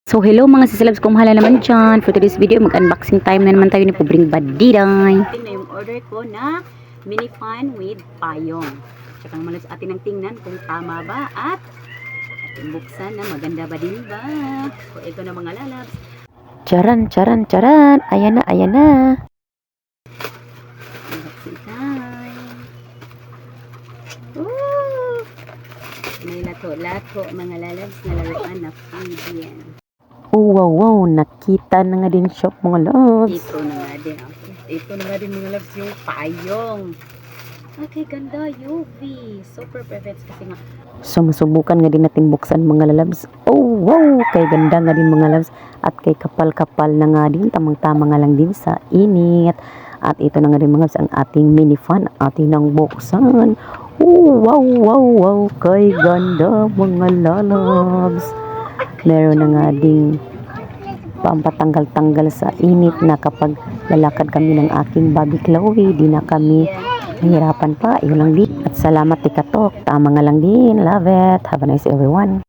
So hello mga sisilabs, kung mahala naman dyan. For today's video, mag-unboxing time na naman tayo ni Pubring Badiday. Ito na yung order ko na mini fan with payong. Tsaka naman sa atin ang tingnan kung tama ba at ating buksan na maganda ba din ba. So ito na mga lalabs. Charan, charan, charan. Ayan na, ayan na. Unboxing time. Woo! May lato-lato mga lalabs na laruan na food yan. Oh, wow, wow. Nakita na nga din shop mga loves. Ito na nga din. Okay. Ito na nga din mga loves yung payong. Okay, ganda. UV. Super perfect kasi nga. So, masubukan nga din natin buksan mga loves. Oh, wow. Kay ganda nga din mga loves. At kay kapal-kapal na nga din. Tamang-tama nga lang din sa init. At ito na nga din mga loves ang ating mini fan. Ating nang buksan. Oh, wow, wow, wow. Kay ganda mga loves. Meron na nga ding pampatanggal-tanggal sa init na kapag lalakad kami ng aking Bobby Chloe, di na kami nahirapan pa. Yun lang din. At salamat tikatok. Tama nga lang din. Love it. Have a nice everyone.